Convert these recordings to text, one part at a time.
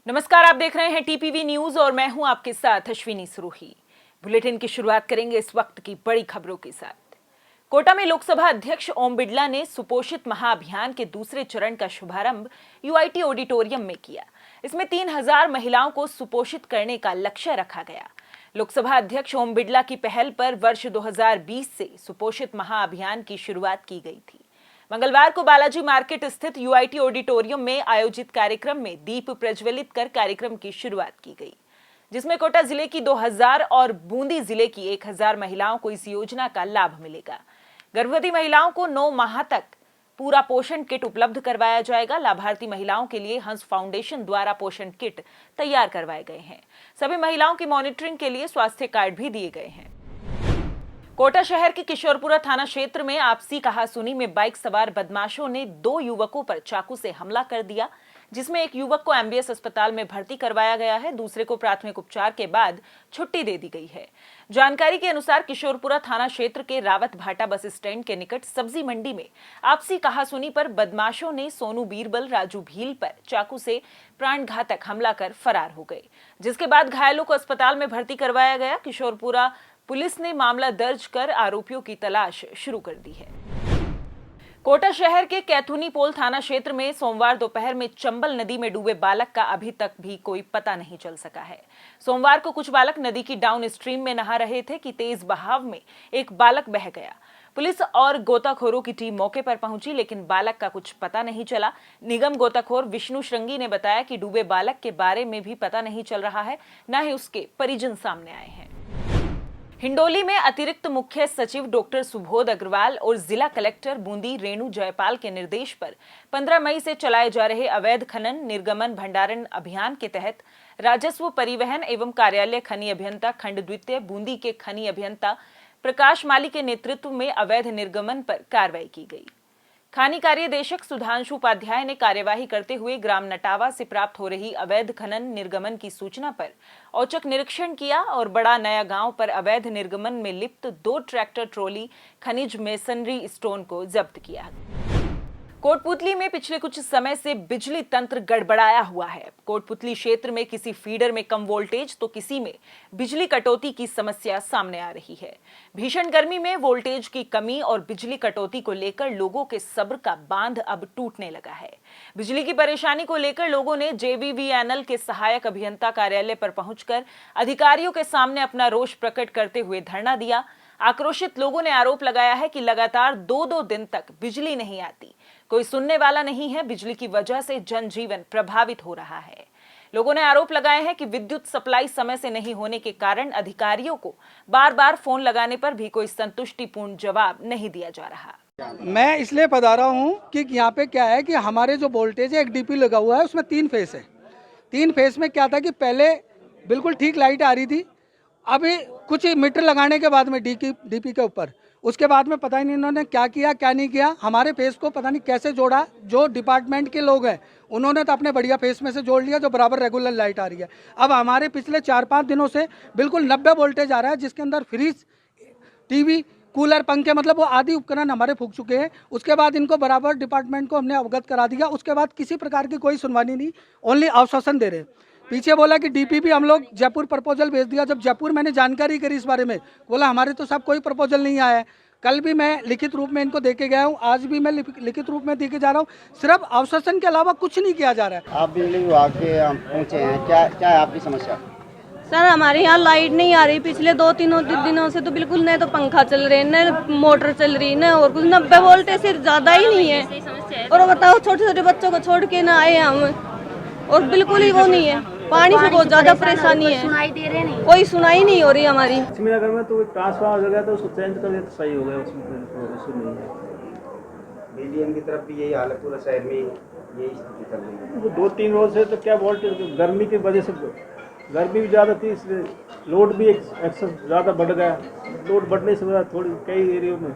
नमस्कार, आप देख रहे हैं टीपीवी न्यूज और मैं हूं आपके साथ अश्विनी सुरूही। बुलेटिन की शुरुआत करेंगे इस वक्त की बड़ी खबरों के साथ। कोटा में लोकसभा अध्यक्ष ओम बिड़ला ने सुपोषित महाअभियान के दूसरे चरण का शुभारंभ यूआईटी ऑडिटोरियम में किया। इसमें 3000 महिलाओं को सुपोषित करने का लक्ष्य रखा गया। लोकसभा अध्यक्ष ओम बिड़ला की पहल पर वर्ष 2020 से सुपोषित महाअभियान की शुरुआत की गई थी। मंगलवार को बालाजी मार्केट स्थित यूआईटी ऑडिटोरियम में आयोजित कार्यक्रम में दीप प्रज्वलित कर कार्यक्रम की शुरुआत की गई, जिसमें कोटा जिले की 2000 और बूंदी जिले की 1000 महिलाओं को इस योजना का लाभ मिलेगा। गर्भवती महिलाओं को 9 माह तक पूरा पोषण किट उपलब्ध करवाया जाएगा। लाभार्थी महिलाओं के लिए हंस फाउंडेशन द्वारा पोषण किट तैयार करवाए गए हैं। सभी महिलाओं की मॉनिटरिंग के लिए स्वास्थ्य कार्ड भी दिए गए हैं। कोटा शहर के किशोरपुरा थाना क्षेत्र में आपसी कहासुनी में बाइक सवार बदमाशों ने 2 युवकों पर चाकू से हमला कर दिया, जिसमें एक युवक को एमबीएस अस्पताल में भर्ती करवाया गया है। दूसरे को प्राथमिक उपचार के बाद छुट्टी दे दी गई है। जानकारी के अनुसार किशोरपुरा थाना क्षेत्र के रावत भाटा बस स्टैंड के निकट सब्जी मंडी में आपसी कहासुनी पर बदमाशों ने सोनू बीरबल राजू भील पर चाकू से प्राणघातक हमला कर फरार हो गए, जिसके बाद घायलों को अस्पताल में भर्ती करवाया गया। किशोरपुरा पुलिस ने मामला दर्ज कर आरोपियों की तलाश शुरू कर दी है। कोटा शहर के कैथुनी पोल थाना क्षेत्र में सोमवार दोपहर में चंबल नदी में डूबे बालक का अभी तक भी कोई पता नहीं चल सका है। सोमवार को कुछ बालक नदी की डाउन स्ट्रीम में नहा रहे थे कि तेज बहाव में एक बालक बह गया। पुलिस और गोताखोरों की टीम मौके पर पहुंची, लेकिन बालक का कुछ पता नहीं चला। निगम गोताखोर विष्णु श्रृंगी ने बताया कि डूबे बालक के बारे में भी पता नहीं चल रहा है, न ही उसके परिजन सामने आए हैं। हिंडोली में अतिरिक्त मुख्य सचिव डॉक्टर सुबोध अग्रवाल और जिला कलेक्टर बूंदी रेणु जयपाल के निर्देश पर 15 मई से चलाए जा रहे अवैध खनन निर्गमन भंडारण अभियान के तहत राजस्व परिवहन एवं कार्यालय खनि अभियंता खंड द्वितीय बूंदी के खनि अभियंता प्रकाश माली के नेतृत्व में अवैध निर्गमन पर कार्रवाई की गई। खानी कार्यदेशक सुधांशु उपाध्याय ने कार्यवाही करते हुए ग्राम नटावा से प्राप्त हो रही अवैध खनन निर्गमन की सूचना पर औचक निरीक्षण किया और बड़ा नया गांव पर अवैध निर्गमन में लिप्त 2 ट्रैक्टर ट्रॉली खनिज मेसनरी स्टोन को जब्त किया। कोटपुतली में पिछले कुछ समय से बिजली तंत्र गड़बड़ाया हुआ है। कोटपुतली क्षेत्र में किसी फीडर में कम वोल्टेज तो किसी में बिजली कटौती की समस्या सामने आ रही है। भीषण गर्मी में वोल्टेज की कमी और बिजली कटौती को लेकर लोगों के सब्र का बांध अब टूटने लगा है। बिजली की परेशानी को लेकर लोगों ने जेवीवीएनएल के सहायक अभियंता कार्यालय पर पहुंचकर अधिकारियों के सामने अपना रोष प्रकट करते हुए धरना दिया। आक्रोशित लोगों ने आरोप लगाया है कि लगातार 2-2 दिन तक बिजली नहीं आती, कोई सुनने वाला नहीं है। बिजली की वजह से जनजीवन प्रभावित हो रहा है। लोगों ने आरोप लगाए हैं कि विद्युत सप्लाई समय से नहीं होने के कारण अधिकारियों को बार-बार फोन लगाने पर भी कोई संतुष्टिपूर्ण जवाब नहीं दिया जा रहा। मैं इसलिए पधारा हूं कि यहाँ पे क्या है कि हमारे जो वोल्टेज है, एक डीपी लगा हुआ है, उसमें 3 फेस है। 3 फेस में क्या था कि पहले बिल्कुल ठीक लाइट आ रही थी, अभी कुछ मीटर लगाने के बाद में डीपी के ऊपर, उसके बाद में पता ही नहीं इन्होंने क्या किया क्या नहीं किया। हमारे फेस को पता नहीं कैसे जोड़ा। जो डिपार्टमेंट के लोग हैं उन्होंने तो अपने बढ़िया फेस में से जोड़ लिया, जो बराबर रेगुलर लाइट आ रही है। अब हमारे पिछले 4-5 दिनों से बिल्कुल 90 वोल्टेज आ रहा है, जिसके अंदर फ्रिज, टीवी, कूलर, पंखे, मतलब वो आदि उपकरण हमारे फूक चुके हैं। उसके बाद इनको बराबर डिपार्टमेंट को हमने अवगत करा दिया। उसके बाद किसी प्रकार की कोई सुनवाई नहीं, ओनली आश्वासन दे रहे। पीछे बोला कि डीपी भी हम लोग जयपुर प्रपोजल भेज दिया। जब जयपुर मैंने जानकारी करी इस बारे में, बोला हमारे तो साहब कोई प्रपोजल नहीं आया है। कल भी मैं लिखित रूप में इनको देके गया हूँ, आज भी मैं लिखित रूप में देके जा रहा हूँ। सिर्फ आश्वासन के अलावा कुछ नहीं किया जा रहा है। आप बिजली विभाग के पहुँचे हैं, क्या है आपकी समस्या? सर, हमारे यहाँ लाइट नहीं आ रही पिछले 2-3 दिनों से, तो बिल्कुल न तो पंखा चल रहे, न मोटर चल रही, न और कुछ। 90 वोल्टेज से ज़्यादा ही नहीं है। और बताओ, छोटे छोटे बच्चों को छोड़ के ना आए हम, और बिल्कुल ही वो नहीं है। पानी से बहुत ज्यादा परेशानी है, सुनाई दे रहे नहीं, कोई सुनाई नहीं हो रही हमारी। लक्ष्मीनगर में तो ट्रांसफार्मर हो गया, तो उसको चेंज कर दिया तो सही हो गया, उसमें कोई इशू नहीं है। बीडीएम की तरफ भी यही हाल है, पूरा शहर में यही स्थिति चल रही है। 2-3 रोज से तो क्या वोल्टेज, गर्मी की वजह से गर्मी भी ज़्यादा थी, इसलिए लोड भी एक्सेस ज़्यादा बढ़ गया। लोड बढ़ने से थोड़ी कई एरियो में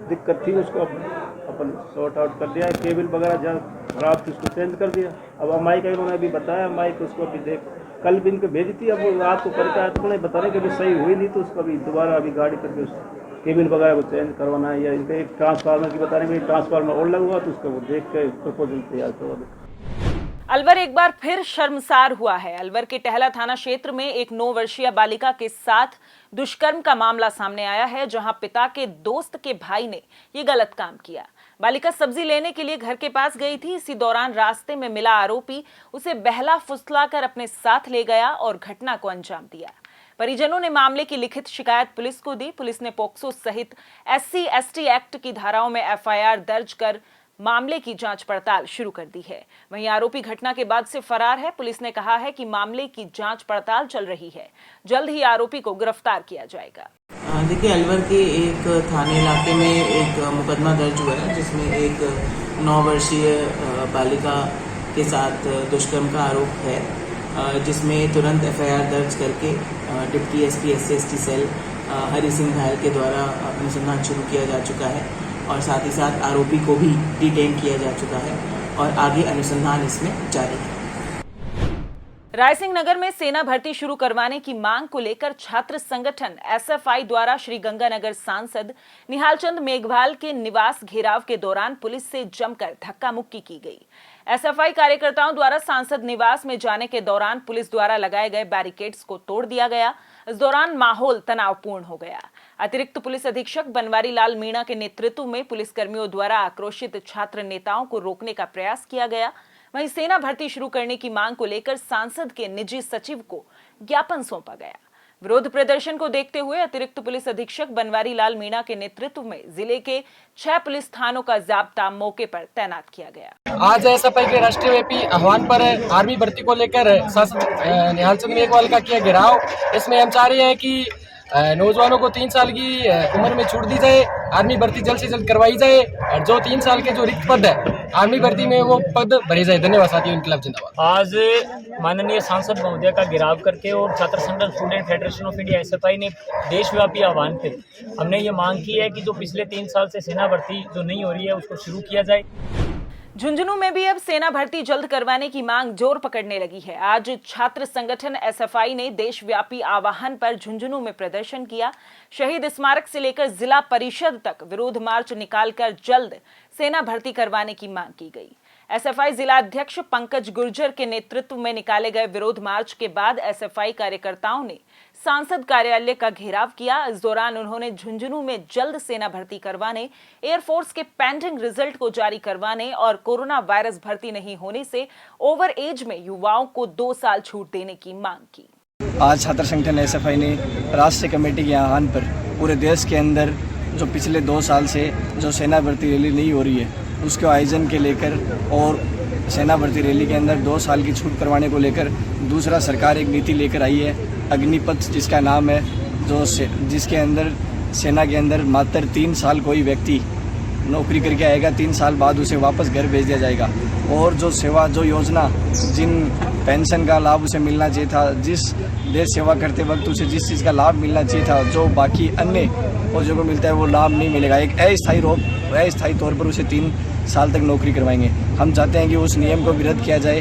दिक्कत थी, उसको अपन सॉर्ट आउट कर दिया। केबल वगैरह जहाँ खराब थी उसको चेंज कर दिया। अब एमआई का इन्होंने अभी बताया, एमआई को उसको अभी देख, कल भी इनको भेजी थी, अब रात को करके आया तो उन्हें बता रहे कि अभी सही हुई नहीं, तो उसको अभी दोबारा अभी गाड़ी करके उस केबल वगैरह को चेंज करवाना है। या इनके एक ट्रांसफार्मर की बता रहे हैं, ट्रांसफार्मर और लगा हुआ, तो उसका वो देख के प्रपोजल तैयार करवा दो। अलवर एक बार फिर शर्मसार हुआ है। अलवर के टहला थाना क्षेत्र में एक 9 वर्षीय बालिका के साथ दुष्कर्म का मामला सामने आया है, जहां पिता के दोस्त के भाई ने ये गलत काम किया। बालिका सब्जी लेने के लिए घर के पास गई थी। इसी दौरान रास्ते में मिला आरोपी उसे बहला फुसलाकर अपने साथ ले गया और घटना को अंजाम दिया। परिजनों ने मामले की लिखित शिकायत पुलिस को दी। पुलिस ने पोक्सो सहित SC/ST एक्ट की धाराओं में FIR दर्ज कर मामले की जांच पड़ताल शुरू कर दी है। वहीं आरोपी घटना के बाद से फरार है। पुलिस ने कहा है कि मामले की जांच पड़ताल चल रही है, जल्द ही आरोपी को गिरफ्तार किया जाएगा। देखिए, अलवर के एक थाने इलाके में एक मुकदमा दर्ज हुआ है, जिसमें एक 9 वर्षीय बालिका के साथ दुष्कर्म का आरोप है, जिसमें तुरंत FIR दर्ज करके deputy SP SC/ST cell Hari Singh घायल के द्वारा अनुसंधान शुरू किया जा चुका है और साथ ही साथ आरोपी को भी डिटेन किया जा चुका है और आगे अनुसंधान इसमें जारी है। रायसिंह नगर में सेना भर्ती शुरू करवाने की मांग को लेकर छात्र संगठन SFI द्वारा श्री गंगानगर सांसद निहाल चंद मेघवाल के निवास घेराव के दौरान पुलिस से जमकर धक्का मुक्की की गई। SFI कार्यकर्ताओं द्वारा सांसद निवास में जाने के दौरान पुलिस द्वारा लगाए गए बैरिकेड्स को तोड़ दिया गया। इस दौरान माहौल तनावपूर्ण हो गया। अतिरिक्त पुलिस अधीक्षक बनवारी लाल मीणा के नेतृत्व में पुलिसकर्मियों द्वारा आक्रोशित छात्र नेताओं को रोकने का प्रयास किया गया। वहीं सेना भर्ती शुरू करने की मांग को लेकर सांसद के निजी सचिव को ज्ञापन सौंपा गया। विरोध प्रदर्शन को देखते हुए अतिरिक्त पुलिस अधीक्षक बनवारी लाल मीणा के नेतृत्व में जिले के 6 पुलिस थानों का जाब्ता मौके पर तैनात किया गया। आज SFI के राष्ट्रीय व्यापी आह्वान पर आर्मी भर्ती को लेकर सांसद निहाल चंद मेघवाल का किया घेराव। इसमें हम चाह रहे हैं कि नौजवानों को 3 साल की उम्र में छूट दी जाए, आर्मी भर्ती जल्द से जल्द करवाई जाए और जो 3 साल के जो रिक्त पद है आर्मी भर्ती में वो पद भरे जाए। धन्यवाद साथियों, इनकलाब जिंदाबाद। आज माननीय सांसद महोदय का घेराव करके और छात्र संगठन student federation of India SFI ने देशव्यापी आह्वान पे हमने ये मांग की है कि जो पिछले 3 साल से सेना भर्ती जो नहीं हो रही है उसको शुरू किया जाए। झुंझुनू में भी अब सेना भर्ती जल्द करवाने की मांग जोर पकड़ने लगी है। आज छात्र संगठन SFI ने देशव्यापी आह्वान पर झुंझुनू में प्रदर्शन किया। शहीद स्मारक से लेकर जिला परिषद तक विरोध मार्च निकालकर जल्द सेना भर्ती करवाने की मांग की गई। SFI जिला अध्यक्ष पंकज गुर्जर के नेतृत्व में निकाले गए विरोध मार्च के बाद SFI कार्यकर्ताओं ने सांसद कार्यालय का घेराव किया। इस दौरान उन्होंने झुंझुनू में जल्द सेना भर्ती करवाने, एयरफोर्स के पेंडिंग रिजल्ट को जारी करवाने और कोरोना वायरस भर्ती नहीं होने से ओवर एज में युवाओं को 2 साल छूट देने की मांग की। आज छात्र संगठन SFI ने राष्ट्रीय कमेटी के आह्वान पर पूरे देश के अंदर जो पिछले 2 साल से जो सेना भर्ती रैली नहीं हो रही है उसके आयोजन के लेकर और सेना भर्ती रैली के अंदर 2 साल की छूट करवाने को लेकर दूसरा सरकार एक नीति लेकर आई है, अग्निपथ जिसका नाम है, जिसके अंदर सेना के अंदर मात्र 3 साल कोई व्यक्ति नौकरी करके आएगा, 3 साल बाद उसे वापस घर भेज दिया जाएगा। और जो योजना जिन पेंशन का लाभ उसे मिलना चाहिए था, जिस देश सेवा करते वक्त उसे जिस चीज़ का लाभ मिलना चाहिए था, जो बाकी अन्य फौजियों को मिलता है वो लाभ नहीं मिलेगा। एक अस्थायी तौर पर उसे 3 साल तक नौकरी करवाएंगे। हम चाहते हैं कि उस नियम को विरोध किया जाए।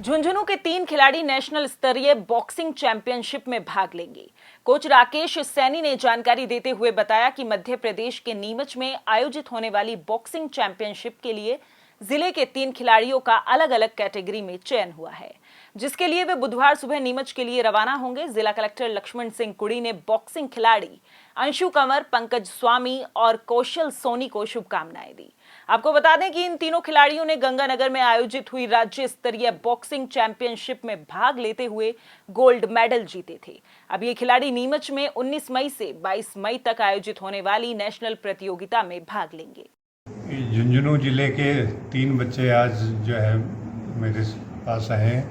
झुंझुनू के 3 खिलाड़ी नेशनल स्तरीय बॉक्सिंग चैंपियनशिप में भाग लेंगे। कोच राकेश सैनी ने जानकारी देते हुए बताया कि मध्य प्रदेश के नीमच में आयोजित होने वाली बॉक्सिंग चैंपियनशिप के लिए जिले के 3 खिलाड़ियों का अलग अलग कैटेगरी में चयन हुआ है, जिसके लिए वे बुधवार सुबह नीमच के लिए रवाना होंगे। जिला कलेक्टर लक्ष्मण सिंह कुड़ी ने बॉक्सिंग खिलाड़ी अंशु कंवर, पंकज स्वामी और कौशल सोनी को शुभकामनाएं दी। आपको बता दें कि इन तीनों खिलाड़ियों ने गंगानगर में आयोजित हुई राज्य स्तरीय बॉक्सिंग चैंपियनशिप में भाग लेते हुए गोल्ड मेडल जीते थे। अब ये खिलाड़ी नीमच में 19 मई से 22 मई तक आयोजित होने वाली नेशनल प्रतियोगिता में भाग लेंगे। झुंझुनू जिले के 3 बच्चे आज जो है मेरे पास आए हैं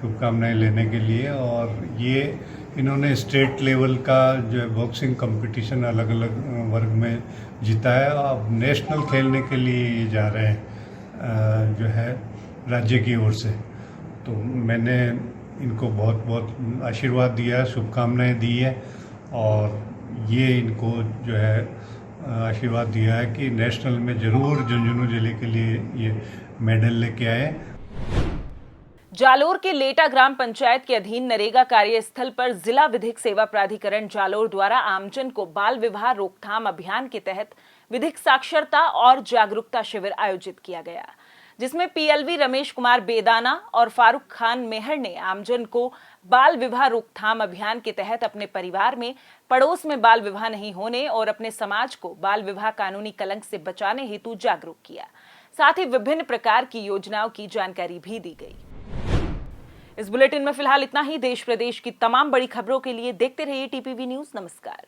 शुभकामनाएं लेने के लिए, और ये इन्होंने स्टेट लेवल का जो है बॉक्सिंग कंपटीशन अलग अलग वर्ग में जीता है। अब नेशनल खेलने के लिए ये जा रहे हैं जो है राज्य की ओर से। तो मैंने इनको बहुत बहुत आशीर्वाद दिया है, शुभकामनाएं दी है, और ये इनको जो है आशीर्वाद दिया है कि नेशनल में जरूर झुंझुनू जिले के लिए ये मेडल लेके आए। जालोर के लेटा ग्राम पंचायत के अधीन नरेगा कार्यस्थल पर जिला विधिक सेवा प्राधिकरण जालोर द्वारा आमजन को बाल विवाह रोकथाम अभियान के तहत विधिक साक्षरता और जागरूकता शिविर आयोजित किया गया। जिसमें पीएलवी रमेश कुमार बेदाना और फारूक खान मेहर ने आमजन को बाल विवाह रोकथाम अभियान के तहत अपने परिवार में, पड़ोस में बाल विवाह नहीं होने और अपने समाज को बाल विवाह कानूनी कलंक से बचाने हेतु जागरूक किया। साथ ही विभिन्न प्रकार की योजनाओं की जानकारी भी दी गई। इस बुलेटिन में फिलहाल इतना ही। देश प्रदेश की तमाम बड़ी खबरों के लिए देखते रहिए टीपीवी न्यूज़। नमस्कार।